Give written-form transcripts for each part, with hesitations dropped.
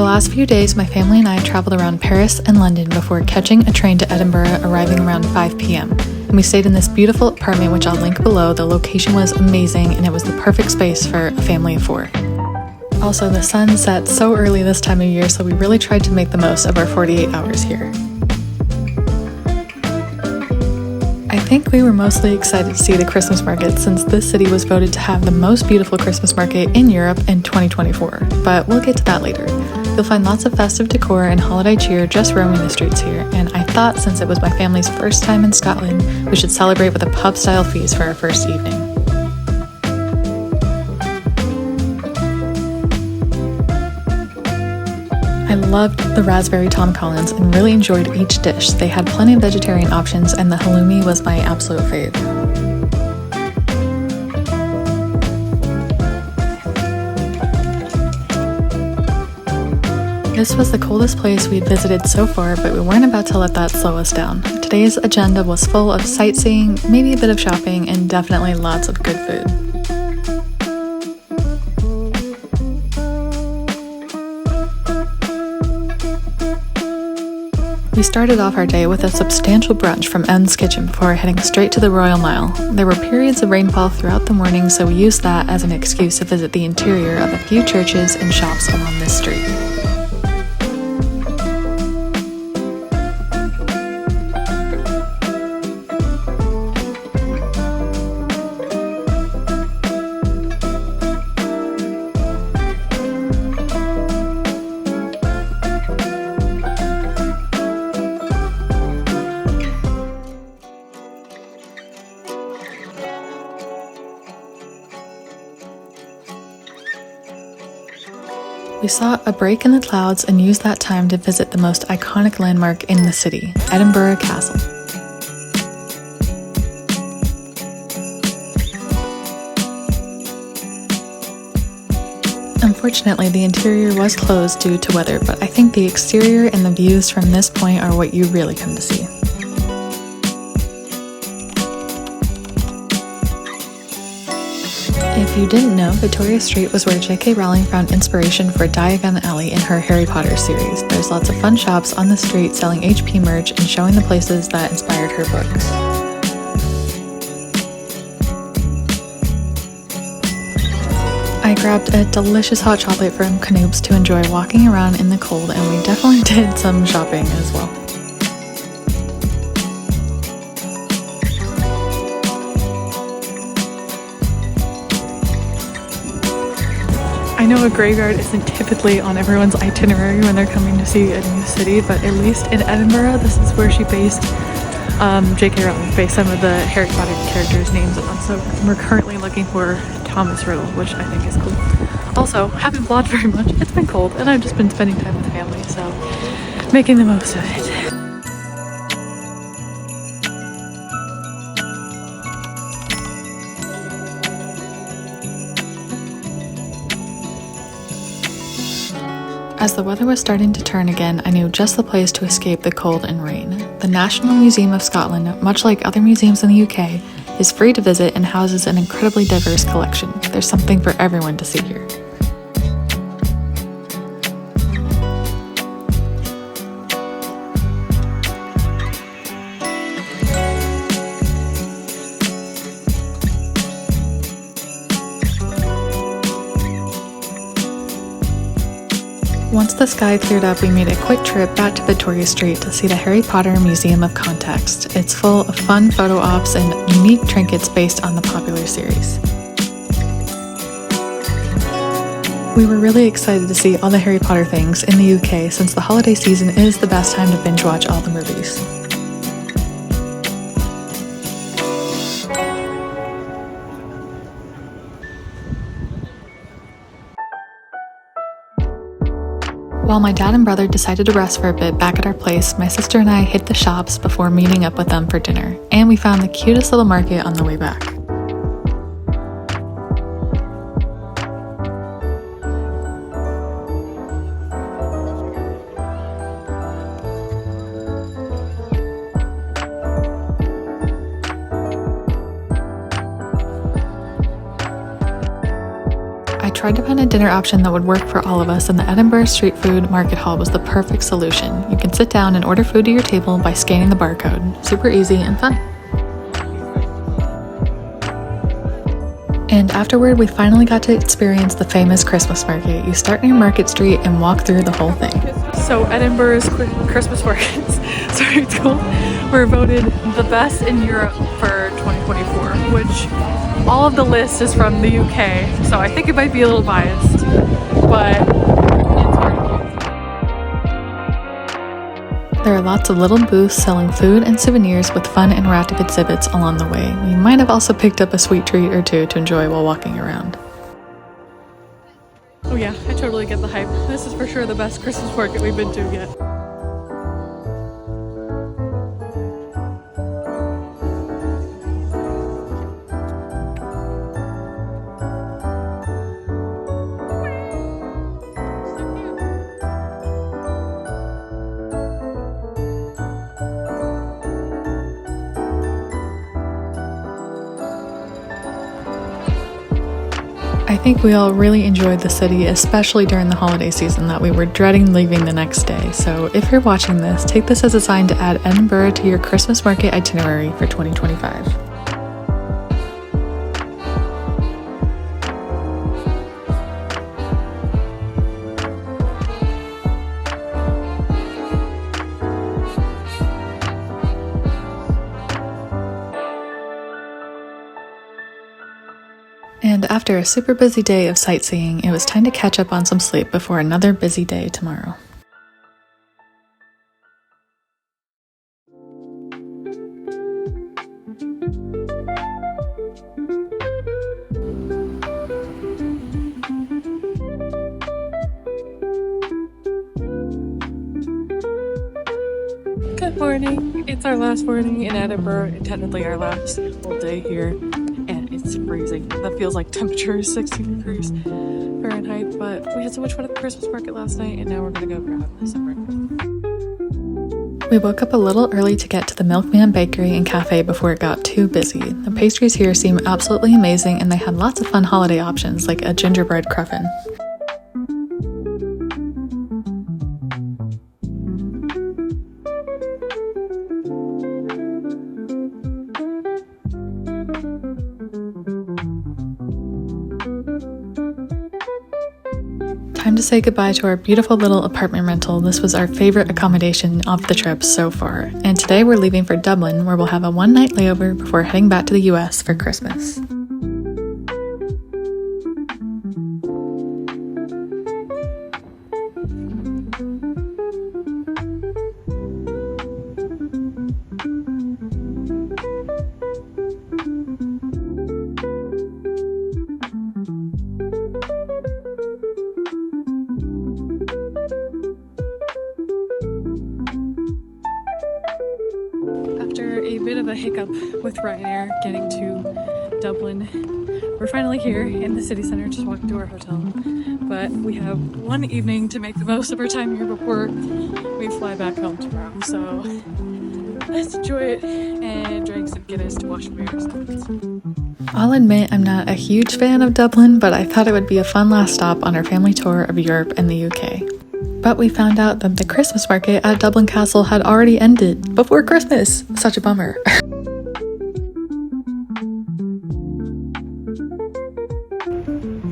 the last few days, my family and I traveled around Paris and London before catching a train to Edinburgh, arriving around 5 p.m. And we stayed in this beautiful apartment, which I'll link below. The location was amazing, and it was the perfect space for a family of 4. Also, the sun sets so early this time of year, so we really tried to make the most of our 48 hours here. I think we were mostly excited to see the Christmas market since this city was voted to have the most beautiful Christmas market in Europe in 2024, but we'll get to that later. You'll find lots of festive decor and holiday cheer just roaming the streets here, and I thought since it was my family's first time in Scotland, we should celebrate with a pub-style feast for our first evening. I loved the raspberry Tom Collins and really enjoyed each dish. They had plenty of vegetarian options, and the halloumi was my absolute fave. This was the coldest place we'd visited so far, but we weren't about to let that slow us down. Today's agenda was full of sightseeing, maybe a bit of shopping, and definitely lots of good food. We started off our day with a substantial brunch from N's Kitchen before heading straight to the Royal Mile. There were periods of rainfall throughout the morning, so we used that as an excuse to visit the interior of a few churches and shops along this street. We saw a break in the clouds and used that time to visit the most iconic landmark in the city, Edinburgh Castle. Unfortunately, the interior was closed due to weather, but I think the exterior and the views from this point are what you really come to see. If you didn't know, Victoria Street was where J.K. Rowling found inspiration for Diagon Alley in her Harry Potter series. There's lots of fun shops on the street selling HP merch and showing the places that inspired her books. I grabbed a delicious hot chocolate from Knoop's to enjoy walking around in the cold, and we definitely did some shopping as well. I know a graveyard isn't typically on everyone's itinerary when they're coming to see a new city, but at least in Edinburgh, this is where she based, J.K. Rowling based some of the Harry Potter characters' names on. So we're currently looking for Thomas Riddle, which I think is cool. Also, haven't vlogged very much. It's been cold, and I've just been spending time with family, so making the most of it. As the weather was starting to turn again, I knew just the place to escape the cold and rain. The National Museum of Scotland, much like other museums in the UK, is free to visit and houses an incredibly diverse collection. There's something for everyone to see here. Once the sky cleared up, we made a quick trip back to Victoria Street to see the Harry Potter Museum of Context. It's full of fun photo ops and unique trinkets based on the popular series. We were really excited to see all the Harry Potter things in the UK since the holiday season is the best time to binge watch all the movies. While my dad and brother decided to rest for a bit back at our place, my sister and I hit the shops before meeting up with them for dinner, and we found the cutest little market on the way back. I tried to find a dinner option that would work for all of us, and the Edinburgh Street Food Market Hall was the perfect solution. You can sit down and order food to your table by scanning the barcode. Super easy and fun. And afterward, we finally got to experience the famous Christmas market. You start near Market Street and walk through the whole thing. So Edinburgh's Christmas markets, sorry, it's cool, were voted the best in Europe for 2024, which all of the list is from the UK, so I think it might be a little biased, but there are lots of little booths selling food and souvenirs with fun interactive exhibits along the way. We might have also picked up a sweet treat or two to enjoy while walking around. Oh yeah, I totally get the hype. This is for sure the best Christmas market we've been to yet. I think we all really enjoyed the city, especially during the holiday season that we were dreading leaving the next day. So if you're watching this, take this as a sign to add Edinburgh to your Christmas market itinerary for 2025. And after a super busy day of sightseeing, it was time to catch up on some sleep before another busy day tomorrow. Good morning. It's our last morning in Edinburgh, and technically our last full day here. And it's freezing. That feels like temperature is 16 degrees Fahrenheit, but we had so much fun at the Christmas market last night, and now we're gonna go grab some breakfast. We woke up a little early to get to the Milkman Bakery and Cafe before it got too busy. The pastries here seem absolutely amazing, and they had lots of fun holiday options like a gingerbread cruffin. Time to say goodbye to our beautiful little apartment rental. This was our favorite accommodation of the trip so far. And today we're leaving for Dublin, where we'll have a one-night layover before heading back to the US for Christmas. After a bit of a hiccup with Ryanair getting to Dublin, we're finally here in the city center, just walking to our hotel. But we have one evening to make the most of our time here before we fly back home tomorrow. So let's enjoy it and drink some Guinness to wash away our stomachs. I'll admit I'm not a huge fan of Dublin, but I thought it would be a fun last stop on our family tour of Europe and the UK. But we found out that the Christmas market at Dublin Castle had already ended before Christmas. Such a bummer.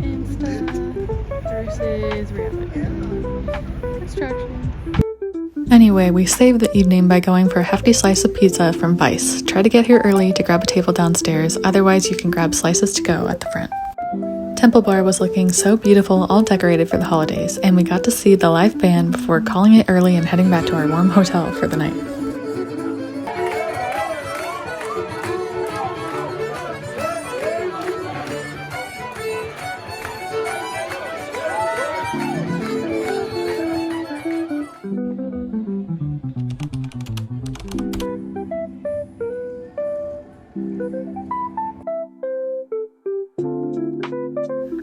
Insta versus reality. Distraction. Anyway, we saved the evening by going for a hefty slice of pizza from Vice. Try to get here early to grab a table downstairs, otherwise you can grab slices to go at the front. Temple Bar was looking so beautiful, all decorated for the holidays, and we got to see the live band before calling it early and heading back to our warm hotel for the night.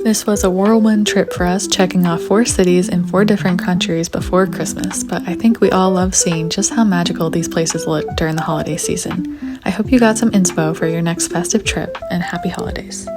This was a whirlwind trip for us, checking off 4 cities in 4 different countries before Christmas, but I think we all love seeing just how magical these places look during the holiday season. I hope you got some inspo for your next festive trip, and happy holidays.